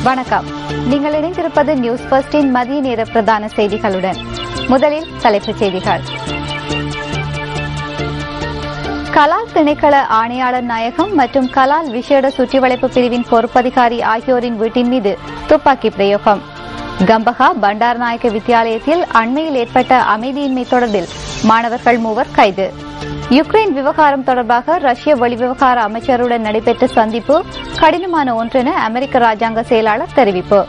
வணக்கம். நீங்கள் இணைந்திருப்பது நியூஸ் ஃபர்ஸ்டின் மதிய நேர பிரதான செய்திகளுடன். முதலில் தலைப்புச் செய்திகள். கலால் திணைக்கள ஆணையாளர் நாயகம் மற்றும் கலால் விசேட சுற்றிவளைப்பு பிரிவின் பொறுப்பதிகாரி ஆகியோரின் வீட்டின் மீது துப்பாக்கி பிரயோகம். கம்பஹா பண்டாரநாயக்க வித்தியாலயத்தில் அண்மையில் ஏற்பட்ட அமைதியின்மை தொடர்பில் மாணவர்கள் 3 கைது. யுக்ரைன் விவகாரம் தொடர்பாக ரஷ்ய வெளிவிவகார அமைச்சருடன் நடைபெற்ற சந்திப்பு கடினமான ஒன்றென அமெரிக்க ராஜாங்க செயலாளர் தெரிவிப்பு.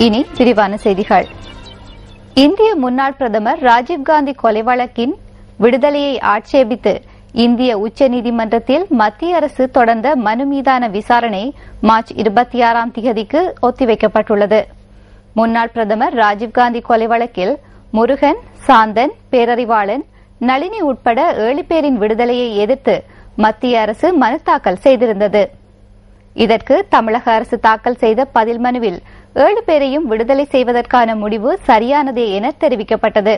இனி விரிவான செய்திகள். இந்திய முன்னாள் பிரதமர் ராஜீவ்காந்தி கொலை வழக்கின் விடுதலையை ஆட்சேபித்து இந்திய உச்சநீதிமன்றத்தில் மத்திய அரசு தொடர்ந்த மனு மீதான விசாரணை மார்ச் 26ஆம் தேதிக்கு ஒத்திவைக்கப்பட்டுள்ளது. முன்னாள் பிரதமர் ராஜீவ்காந்தி கொலை வழக்கில் முருகன், சாந்தன், பேரறிவாளன், நளினி உட்பட 7 பேரின் விடுதலையை எதிர்த்து மத்திய அரசு மனு தாக்கல் செய்திருந்தது. இதற்கு தமிழக அரசு தாக்கல் செய்த பதில் மனுவில் 7 பேரையும் விடுதலை செய்வதற்கான முடிவு சரியானதே என தெரிவிக்கப்பட்டது.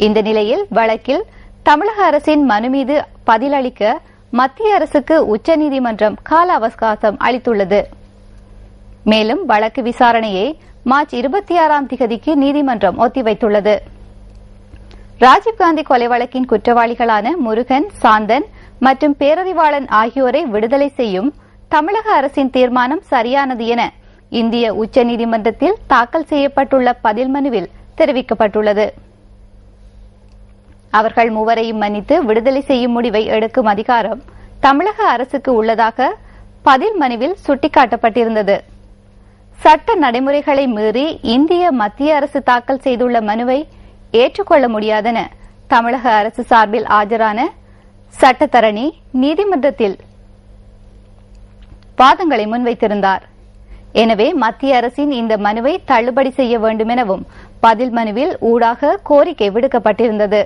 இந்த நிலையில் வழக்கில் தமிழக அரசின் மனு மீது பதிலளிக்க மத்திய அரசுக்கு உச்சநீதிமன்றம் கால அவகாசம் அளித்துள்ளது. மேலும் வழக்கு விசாரணையை மார்ச் 26ஆம் தேதிக்கு நீதிமன்றம் ஒத்திவைத்துள்ளது. ராஜீவ்காந்தி கொலை வழக்கின் குற்றவாளிகளான முருகன், சாந்தன் மற்றும் பேரறிவாளன் ஆகியோரை விடுதலை செய்யும் தமிழக அரசின் தீர்மானம் சரியானது என இந்திய உச்சநீதிமன்றத்தில் தாக்கல் செய்யப்பட்டுள்ள பதில் மனுவில் தெரிவிக்கப்பட்டுள்ளது. அவர்கள் 3வரையும் மன்னித்து விடுதலை செய்யும் முடிவை எடுக்கும் அதிகாரம் தமிழக அரசுக்கு உள்ளதாக பதில் மனுவில் சுட்டிக்காட்டப்பட்டிருந்தது. சட்ட நடைமுறைகளை மீறி இந்திய மத்திய அரசு தாக்கல் செய்துள்ள மனுவை ஏற்றுக்கொள்ள முடியாதென தமிழக அரசு சார்பில் ஆஜரான சட்டத்தரணி நீதிமன்றத்தில் வாதங்களை முன்வைத்திருந்தார். எனவே மத்திய அரசின் இந்த மனுவை தள்ளுபடி செய்ய வேண்டும் எனவும் பதில் மனுவில் ஊடாக கோரிக்கை விடுக்கப்பட்டிருந்தது.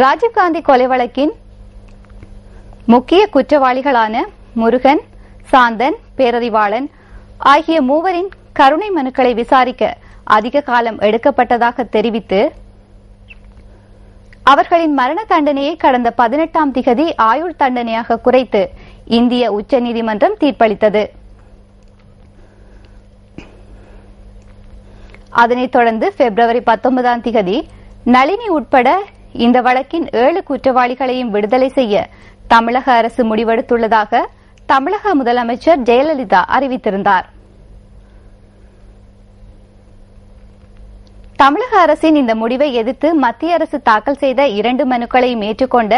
ராஜீவ்காந்தி கொலை வழக்கின் முக்கிய குற்றவாளிகளான முருகன், சாந்தன், பேரறிவாளன் ஆகிய 3வரின் கருணை மனுக்களை விசாரிக்க அதிக காலம் எடுக்கப்பட்டதாக தெரிவித்து அவர்களின் மரண தண்டனையை கடந்த 18ஆம் தேதி ஆயுள் தண்டனையாக குறைத்து இந்திய உச்சநீதிமன்றம் தீர்ப்பளித்தது. அதனைத் தொடர்ந்து பிப்ரவரி 19ஆம் தேதி நளினி உட்பட இந்த வழக்கின் 7 குற்றவாளிகளையும் விடுதலை செய்ய தமிழக அரசு முடிவெடுத்துள்ளதாக தமிழக முதலமைச்சர் ஜெயலலிதா அறிவித்திருந்தார். தமிழக அரசின் இந்த முடிவை எதிர்த்து மத்திய அரசு தாக்கல் செய்த 2 மனுக்களையும் ஏற்றுக்கொண்ட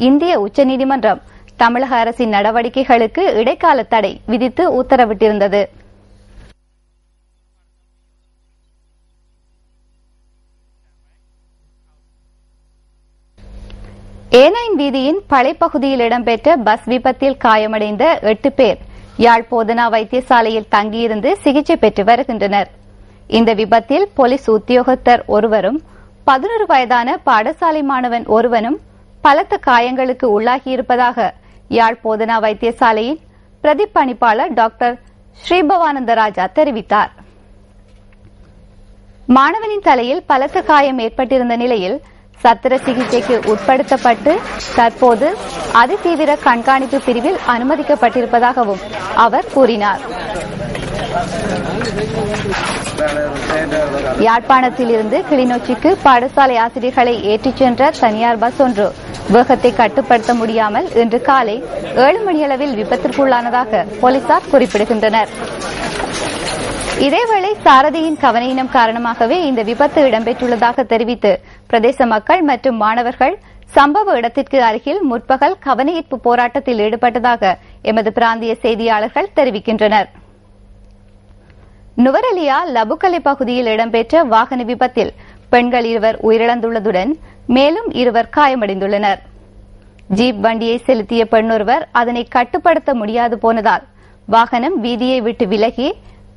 இந்திய உச்சநீதிமன்றம் தமிழக அரசின் நடவடிக்கைகளுக்கு இடைக்கால தடை விதித்து உத்தரவிட்டிருந்தது. ஏனைன் வீதியின் பழைப்பகுதியில் இடம்பெற்ற பஸ் விபத்தில் காயமடைந்த 8 பேர் யாழ் போதனா வைத்தியசாலையில் தங்கியிருந்து சிகிச்சை பெற்று வருகின்றனர். இந்த விபத்தில் போலீஸ் உத்தியோகத்தர் ஒருவரும் 11 வயதான பாடசாலை மாணவன் ஒருவனும் பலத்த காயங்களுக்கு உள்ளாகியிருப்பதாக யாழ் போதனா வைத்தியசாலையின் பிரதிப்பணிப்பாளர் டாக்டர் ஸ்ரீபவானந்த ராஜா தெரிவித்தார். மாணவனின் தலையில் பலத்த காயம் ஏற்பட்டிருந்த நிலையில் சத்திர சிகிச்சைக்கு உட்படுத்தப்பட்டு தற்போது அதிதீவிர கண்காணிப்பு பிரிவில் அனுமதிக்கப்பட்டிருப்பதாகவும் அவர் கூறினார். யாழ்ப்பாணத்தில் இருந்து கிளிநொச்சிக்கு பாடசாலை ஆசிரியர்களை ஏற்றிச் சென்ற தனியார் பஸ் ஒன்று வேகத்தை கட்டுப்படுத்த முடியாமல் இன்று காலை 7 மணியளவில் விபத்திற்குள்ளானதாக போலீசார் குறிப்பிடுகின்றனர். இதேவேளை சாரதியின் கவனயீனம் காரணமாகவே இந்த விபத்து இடம்பெற்றுள்ளதாக தெரிவித்து பிரதேச மக்கள் மற்றும் மாணவர்கள் சம்பவ இடத்திற்கு அருகில் முற்பகல் கவனஈர்ப்பு போராட்டத்தில் ஈடுபட்டதாக எமது பிராந்திய செய்தியாளர்கள் தெரிவிக்கின்றனர். நுவரெலியா லபுக்கலை பகுதியில் இடம்பெற்ற வாகன விபத்தில் பெண்கள் 2 உயிரிழந்துள்ளதுடன் மேலும் 2 காயமடைந்துள்ளனர். ஜீப் வண்டியை செலுத்திய பெண்ணொருவர் அதனை கட்டுப்படுத்த முடியாது போனதால் வாகனம் வீதியை விட்டு விலகி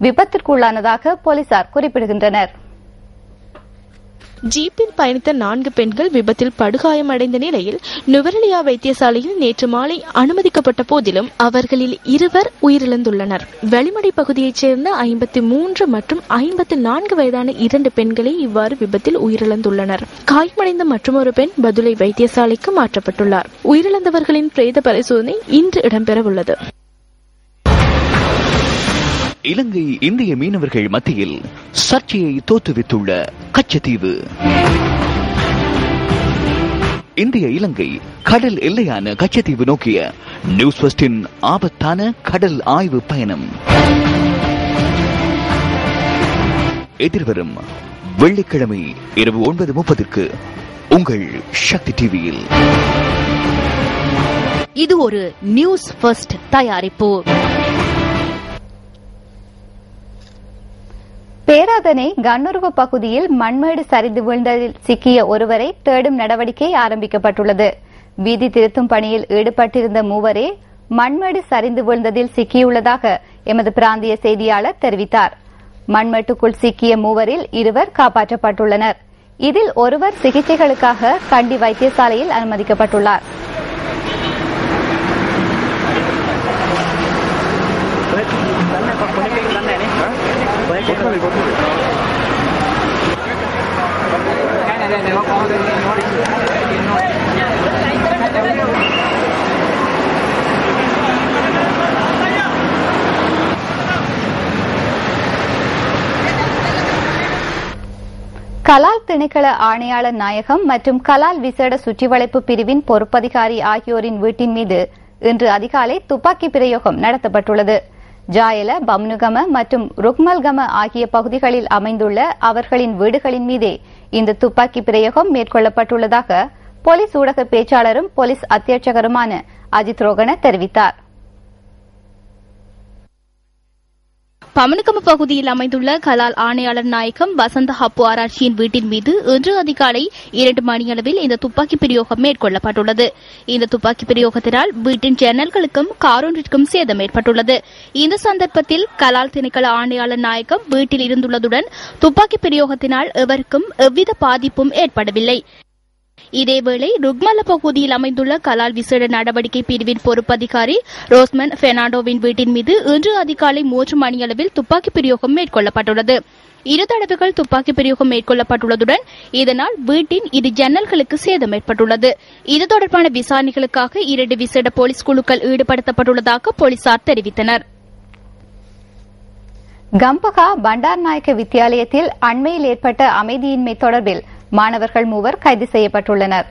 விபத்திற்குள்ளானதாக போலீசார் குறிப்பிடுகின்றனர். ஜீப்பில் பயணித்த 4 பெண்கள் விபத்தில் படுகாயமடைந்த நிலையில் நுவரெலியா வைத்தியசாலையில் நேற்று மாலை அனுமதிக்கப்பட்ட போதிலும் அவர்களில் 2 உயிரிழந்துள்ளனர். வெளிமடை பகுதியைச் சேர்ந்த 53 மற்றும் 54 வயதான 2 பெண்களே இவ்வாறு விபத்தில் உயிரிழந்துள்ளனர். காயமடைந்த மற்றொரு பெண் பதுளை வைத்தியசாலைக்கு மாற்றப்பட்டுள்ளார். உயிரிழந்தவர்களின் பிரேத பரிசோதனை இன்று இடம்பெறவுள்ளது. இலங்கை இந்திய மீனவர்கள் மத்தியில் சர்ச்சையை தோற்றுவித்துள்ள கச்சத்தீவு. இந்திய இலங்கை கடல் எல்லையான கச்சத்தீவு நோக்கிய நியூஸ் ஃபர்ஸ்டின் ஆபத்தான கடல் ஆய்வு பயணம் எதிர்வரும் வெள்ளிக்கிழமை இரவு 9:30 உங்கள் சக்தி டிவியில். இது ஒரு நியூஸ் ஃபர்ஸ்ட் தயாரிப்பு. பேராதனை கண்ணுருவ பகுதியில் மண்மேடு சரிந்து விழுந்ததில் சிக்கிய ஒருவரை தேடும் நடவடிக்கை ஆரம்பிக்கப்பட்டுள்ளது. வீதி திருத்தும் பணியில் ஈடுபட்டிருந்த 3 மண்மேடு சரிந்து விழுந்ததில் சிக்கியுள்ளதாக எமது பிராந்திய செய்தியாளர் தெரிவித்தார். மண்மேட்டுக்குள் சிக்கிய 3 2 காப்பாற்றப்பட்டுள்ளனர். இதில் ஒருவர் சிகிச்சைகளுக்காக கண்டி வைத்தியசாலையில் அனுமதிக்கப்பட்டுள்ளார். கலால் திணைக்கள ஆணையாளர் நாயகம் மற்றும் கலால் விசேட சுற்றிவளைப்பு பிரிவின் பொறுப்பதிகாரி ஆகியோரின் வீட்டின் மீது இன்று அதிகாலை துப்பாக்கி பிரயோகம் நடத்தப்பட்டுள்ளது. ஜாயல, பம்னுகம மற்றும் ருக்மல்கம ஆகிய பகுதிகளில் அமைந்துள்ள அவர்களின் வீடுகளின் மீதே இந்த துப்பாக்கி பிரயோகம் மேற்கொள்ளப்பட்டுள்ளதாக போலீஸ் ஊடக பேச்சாளரும் போலீஸ் அத்தியட்சகருமான அஜித் ரோகன தெரிவித்தார். பமனுகம பகுதியில் அமைந்துள்ள கலால் ஆணையாளர் நாயகம் வசந்த ஹப்பு ஆராய்ச்சியின் வீட்டின் மீது இன்று அதிகாலை 2 மணியளவில் இந்த துப்பாக்கி பிரயோகம் மேற்கொள்ளப்பட்டுள்ளது. இந்த துப்பாக்கி பிரயோகத்தினால் வீட்டின் ஜன்னல்களுக்கும் காரொன்றிற்கும் சேதம் ஏற்பட்டுள்ளது. இந்த சந்தர்ப்பத்தில் கலால் திணைக்கள ஆணையாளர் நாயகம் வீட்டில் இருந்துள்ளதுடன் துப்பாக்கி பிரயோகத்தினால் எவருக்கும் எவ்வித பாதிப்பும் ஏற்படவில்லை. இதேவேளை ருக்மல்ல பகுதியில் அமைந்துள்ள கலால் விசேட நடவடிக்கை பிரிவின் பொறுப்பதிகாரி ரோஸ்மன் பெர்னாண்டோவின் வீட்டின் மீது இன்று அதிகாலை 3 மணியளவில் துப்பாக்கி பிரயோகம் மேற்கொள்ளப்பட்டுள்ளது. 2 தடவைகள் துப்பாக்கி பிரயோகம் மேற்கொள்ளப்பட்டுள்ளதுடன் இதனால் வீட்டின் 2 ஜன்னல்களுக்கு சேதம் ஏற்பட்டுள்ளது. இது தொடர்பான விசாரணைகளுக்காக 2 விசேட போலீஸ் குழுக்கள் ஈடுபடுத்தப்பட்டுள்ளதாக போலீசார் தெரிவித்தனர். கம்பகா பண்டார்நாயக்க வித்தியாலயத்தில் அண்மையில் ஏற்பட்ட அமைதியின்மை தொடர்பில் மாணவர்கள் 3 கைது செய்யப்பட்டுள்ளனர்.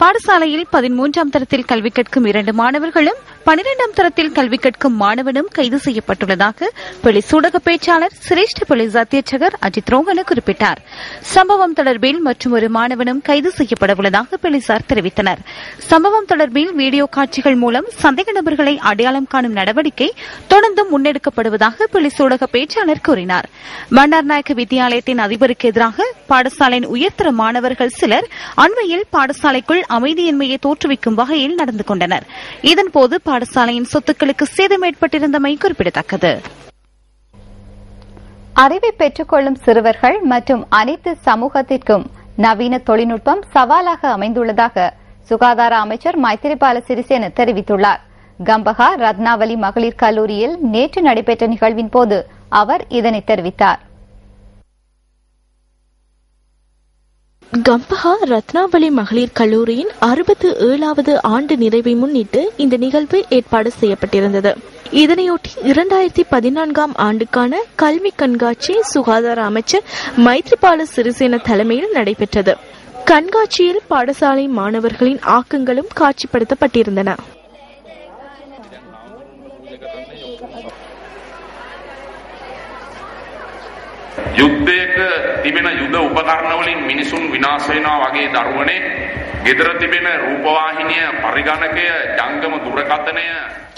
பாடசாலையில் 13ஆம் தரத்தில் கல்வி கற்கும் 2 மாணவர்களும் 12ஆம் தரத்தில் கல்வி கற்கும் மாணவனும் கைது செய்யப்பட்டுள்ளதாக போலீஸ் ஊடக பேச்சாளர் சிரேஷ்ட போலீஸ் அத்தியட்சகர் அஜித் ரோகன குறிப்பிட்டார். சம்பவம் தொடர்பில் மற்றொரு மாணவனும் கைது செய்யப்படவுள்ளதாக போலீசார் தெரிவித்தனர். சம்பவம் தொடர்பில் வீடியோ காட்சிகள் மூலம் சந்தேக நபர்களை அடையாளம் காணும் நடவடிக்கை தொடர்ந்து முன்னெடுக்கப்படுவதாக போலீஸ் ஊடக பேச்சாளர் கூறினார். பண்டார்நாயக்க வித்தியாலயத்தின் அதிபருக்கு எதிராக பாடசாலையின் உயர்தர மாணவர்கள் சிலர் அண்மையில் பாடசாலைக்குள் அமைதியின்மையை தோற்றுவிக்கும் வகையில் நடந்து கொண்டனர். இதன்போது பாடசாலையின் சொத்துக்களுக்கு சேதம் ஏற்பட்டிருந்தமை குறிப்பிடத்தக்கது. அறிவை பெற்றுக்கொள்ளும் சிறுவர்கள் மற்றும் அனைத்து சமூகத்திற்கும் நவீன தொழில்நுட்பம் சவாலாக அமைந்துள்ளதாக சுகாதார அமைச்சர் மைத்திரிபால சிறிசேன தெரிவித்துள்ளார். கம்பகா ரத்னாவலி மகளிர் கல்லூரியில் நேற்று நடைபெற்ற நிகழ்வின் போது அவர் இதனை தெரிவித்தார். கம்பஹா ரத்னாவலி மகளிர் கல்லூரியின் 67வது ஆண்டு நிறைவை முன்னிட்டு இந்த நிகழ்வு ஏற்பாடு செய்யப்பட்டிருந்தது. இதனையொட்டி 2014ஆம் ஆண்டுக்கான கல்வி கண்காட்சி சுகாதார அமைச்சர் மைத்ரிபால சிறிசேன தலைமையில் நடைபெற்றது. கண்காட்சியில் பாடசாலை மாணவர்களின் ஆக்கங்களும் காட்சிப்படுத்தப்பட்டிருந்தன. යුද්ධයක තිබෙන යුද උපකරණවලින් මිනිසුන් විනාශ වෙනවා වගේ දරුවනේ ගෙදර තිබෙන රූපවාහිනිය පරිගණකය ජංගම දුරකථනය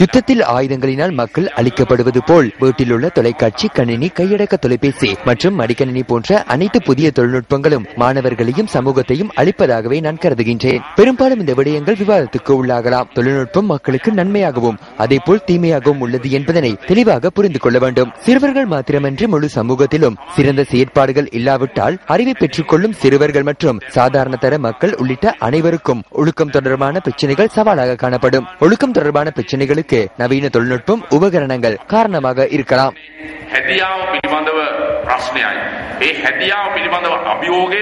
யுத்தத்தில் ஆயுதங்களினால் மக்கள் அழிக்கப்படுவது போல் வீட்டில் உள்ள தொலைக்காட்சி, கணினி, கையடக்க தொலைபேசி மற்றும் மடிக்கணினி போன்ற அனைத்து புதிய தொழில்நுட்பங்களும் மாணவர்களையும் சமூகத்தையும் அழிப்பதாகவே நான் கருதுகின்றேன். பெரும்பாலும் இந்த விடயங்கள் விவாதத்துக்கு உள்ளாகலாம். தொழில்நுட்பம் மக்களுக்கு நன்மையாகவும் அதேபோல் தீமையாகவும் உள்ளது என்பதனை தெளிவாக புரிந்து கொள்ள வேண்டும். சிறுவர்கள் மாத்திரமன்றி முழு சமூகத்திலும் சிறந்த செயற்பாடுகள் இல்லாவிட்டால் அறிவை பெற்றுக்கொள்ளும் சிறுவர்கள் மற்றும் சாதாரண தர மக்கள் உள்ளிட்ட அனைவருக்கும் ஒழுக்கம் தொடர்பான பிரச்சனைகள் சவாலாக காணப்படும். ஒழுக்கம் தொடர்பான பிரச்சனைகளுக்கு நவீன தொழில்நுட்பம், உபகரணங்கள் காரணமாக இருக்கலாம். හැදියාව පිළිබඳව ප්‍රශ්නයයි. ඒ හැදියාව පිළිබඳව අභියෝගය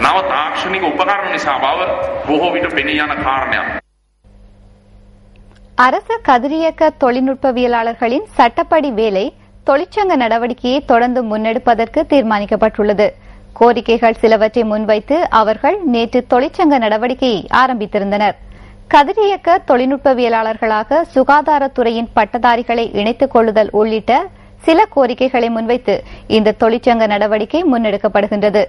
නව තාක්ෂණික උපකරණ නිසා බව බොහෝ විට පෙනී යන කාරණයක්. அரச கதிரியக்க தொழில்நுட்பவியலாளர்களின் சட்டப்படி வேலை தொழிற்சங்க நடவடிக்கையை தொடர்ந்து முன்னெடுப்பதற்கு தீர்மானிக்கப்பட்டுள்ளது. கோரிக்கைகள் சிலவற்றை முன்வைத்து அவர்கள் நேற்று தொழிற்சங்க நடவடிக்கையை ஆரம்பித்திருந்தனர். கதிரியக்க தொழில்நுட்பவியலாளர்களாக சுகாதாரத்துறையின் பட்டதாரிகளை இணைத்துக் கொள்ளுதல் உள்ளிட்ட சில கோரிக்கைகளை முன்வைத்து இந்த தொழிற்சங்க நடவடிக்கை முன்னெடுக்கப்படுகின்றது.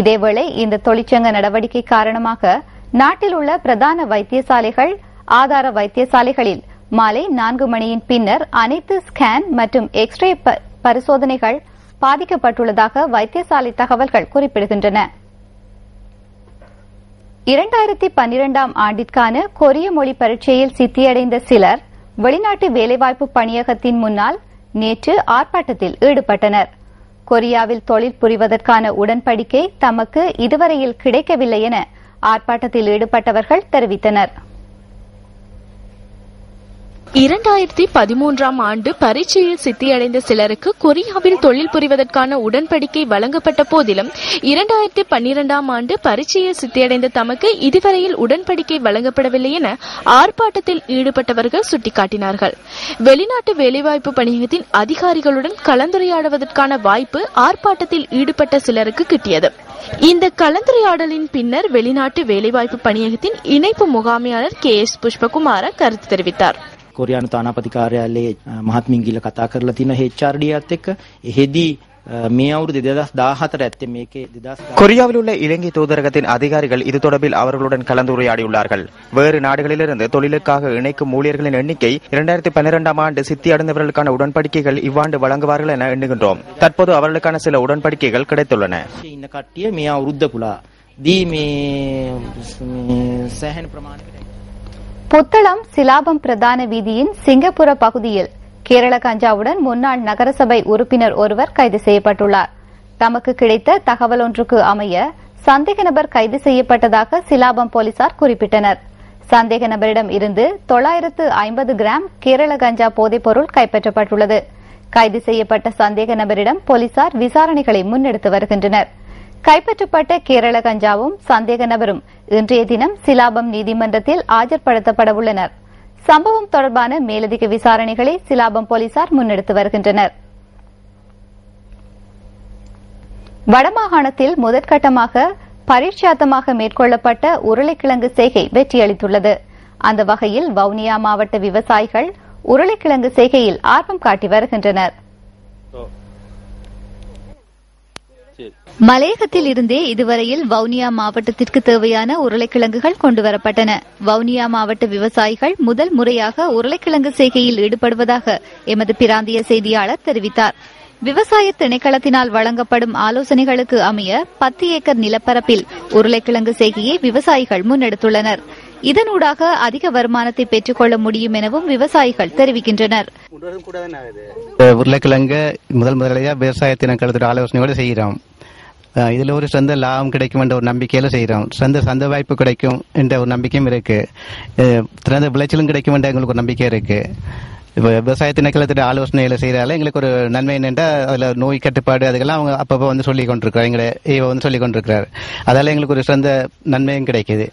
இதேவேளை இந்த தொழிற்சங்க நடவடிக்கை காரணமாக நாட்டில் உள்ள பிரதான வைத்தியசாலைகள், ஆதார வைத்தியசாலைகளில் மாலை 4 மணியின் பின்னர் அனைத்து ஸ்கேன் மற்றும் எக்ஸ்ரே பரிசோதனைகள் பாதிக்கப்பட்டுள்ளதாக வைத்தியசாலை தகவல்கள் குறிப்பிடுகின்றன. 2012ஆம் ஆண்டிற்கான கொரிய மொழி பரீட்சையில் சித்தியடைந்த சிலர் வெளிநாட்டு வேலைவாய்ப்பு பணியகத்தின் முன்னால் நேற்று ஆர்ப்பாட்டத்தில் ஈடுபட்டனர். கொரியாவில் தொழில் புரிவதற்கான உடன்படிக்கை தமக்கு இதுவரையில் கிடைக்கவில்லை என ஆர்ப்பாட்டத்தில் ஈடுபட்டவர்கள் தெரிவித்தனர். 2013ஆம் ஆண்டு பரீட்சையில் சித்தியடைந்த சிலருக்கு கொரியாவில் தொழில் புரிவதற்கான உடன்படிக்கை வழங்கப்பட்ட போதிலும் 2012ஆம் ஆண்டு பரீட்சையில் சித்தியடைந்த தமக்கு இதுவரையில் உடன்படிக்கை வழங்கப்படவில்லை என ஆர்ப்பாட்டத்தில் ஈடுபட்டவர்கள் சுட்டிக்காட்டினார்கள். வெளிநாட்டு வேலைவாய்ப்பு பணியகத்தின் அதிகாரிகளுடன் கலந்துரையாடுவதற்கான வாய்ப்பு ஆர்ப்பாட்டத்தில் ஈடுபட்ட சிலருக்கு கிட்டியது. இந்த கலந்துரையாடலின் பின்னர் வெளிநாட்டு வேலைவாய்ப்பு பணியகத்தின் இணைப்பு முகாமையாளர் KS புஷ்பகுமார கருத்து தெரிவித்தார். කොරියානු තානාපති කාර්යාලයේ මහත්මින් ගිල කතා කරලා තියෙන HRDත් එක්ක එහිදී මේ අවුරුදු 2014 ඇත්තේ මේකේ 2014 கொரியாவில் உள்ள இலங்கை தூதரகத்தின் அதிகாரிகள் இது தொடர்பில் அவர்களுடன் கலந்துரையாடியுள்ளார்கள். வேறு நாடுகளிலிருந்து தொழிலுக்காக இணைக்கும் ஊழியர்களின் எண்ணிக்கை 2012ஆம் ஆண்டு சித்தியடைந்தவர்களுக்கான உடன்படிக்கைகள் இவ்வாண்டு வழங்குவார்கள் என எண்ணுகின்றோம். தற்போது அவர்களுக்கான சில உடன்படிக்கைகள் கிடைத்துள்ளன. ඉන්න කට්ටිය මේ අවුරුද්ද පුලා දී මේ සෑහෙන ප්‍රමාණයකට புத்தளம் சிலாபம் பிரதான வீதியின் சிங்கப்புர பகுதியில் கேரள கஞ்சாவுடன் முன்னாள் நகரசபை உறுப்பினர் ஒருவர் கைது செய்யப்பட்டுள்ளார். தமக்கு கிடைத்த தகவல் ஒன்றுக்கு அமைய சந்தேக நபர் கைது செய்யப்பட்டதாக சிலாபம் போலீசார் குறிப்பிட்டனர். சந்தேக நபரிடம் இருந்து 950 கிராம் கேரள கஞ்சா போதைப்பொருள் கைப்பற்றப்பட்டுள்ளது. கைது செய்யப்பட்ட சந்தேக நபரிடம் போலீசார் விசாரணைகளை முன்னெடுத்து வருகின்றனர். கைப்பற்றப்பட்ட கேரள கஞ்சாவும் சந்தேக நபரும் இன்றைய தினம் சிலாபம் நீதிமன்றத்தில் ஆஜர்படுத்தப்பட உள்ளனர். சம்பவம் தொடர்பான மேலதிக விசாரணைகளை சிலாபம் போலீசார் முன்னெடுத்து வருகின்றனர். வடமாகாணத்தில் முதற்கட்டமாக பரீட்சார்த்தமாக மேற்கொள்ளப்பட்ட உருளைக்கிழங்கு செய்கை வெற்றியளித்துள்ளது. அந்த வகையில் வவுனியா மாவட்ட விவசாயிகள் உருளைக்கிழங்கு செய்கையில் ஆர்வம் காட்டி வருகின்றனர். மலையகத்தில் இருந்தே இதுவரையில் வவுனியா மாவட்டத்திற்கு தேவையான உருளைக்கிழங்குகள் கொண்டுவரப்பட்டன. வவுனியா மாவட்ட விவசாயிகள் முதல் முறையாக உருளைக்கிழங்கு செய்கையில் ஈடுபடுவதாக எமது பிராந்திய செய்தியாளர் தெரிவித்தார். விவசாய திணைக்களத்தினால் வழங்கப்படும் ஆலோசனைகளுக்கு அமைய 10 ஏக்கர் நிலப்பரப்பில் உருளைக்கிழங்கு செய்கையை விவசாயிகள் முன்னெடுத்துள்ளனர். இதனூடாக அதிக வருமானத்தை பெற்றுக் கொள்ள முடியும் எனவும் விவசாயிகள் தெரிவிக்கின்றனர். உருளைக்கிழங்கு முதலியா விவசாய திணைக்களத்தோட ஆலோசனையோடு செய்கிறோம். இதுல ஒரு சொந்த லாபம் கிடைக்கும் என்ற ஒரு நம்பிக்கையில செய்யறோம். சந்த வாய்ப்பு கிடைக்கும் என்ற ஒரு நம்பிக்கையும் இருக்கு. சிறந்த விளைச்சலும் கிடைக்கும் என்ற எங்களுக்கு ஒரு நம்பிக்கை இருக்கு. இப்போ விவசாய திணைக்களத்தோட ஆலோசனைகளை செய்யறால எங்களுக்கு ஒரு நன்மை என்னென்றா அதுல நோய் கட்டுப்பாடு அதுக்கெல்லாம் அவங்க அப்பப்போ வந்து சொல்லிக் கொண்டிருக்கிறார். எங்களை வந்து சொல்லிக் கொண்டிருக்கிறார். அதால எங்களுக்கு ஒரு சிறந்த நன்மையும் கிடைக்குது.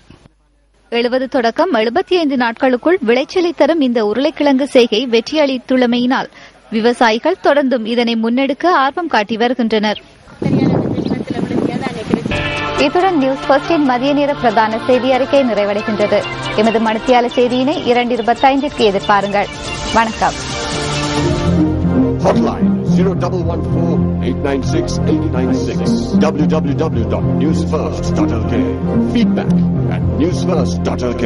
70 தொடக்கம் 75 நாட்களுக்குள் விளைச்சலை தரும் இந்த உருளைக்கிழங்கு செய்கை வெற்றியளித்துள்ளமையினால் விவசாயிகள் தொடர்ந்தும் இதனை முன்னெடுக்க ஆர்வம் காட்டி வருகின்றனர். இத்துடன் நியூஸ் ஃபர்ஸ்டின் மதிய நேர பிரதான செய்தி அறிக்கை நிறைவடைகின்றது. எமது மணித்தியால செய்தியினை 2:25 எதிர்பாருங்கள். வணக்கம். Hotline 0114-896-896 www.newsfirst.lk. Feedback at newsfirst.lk.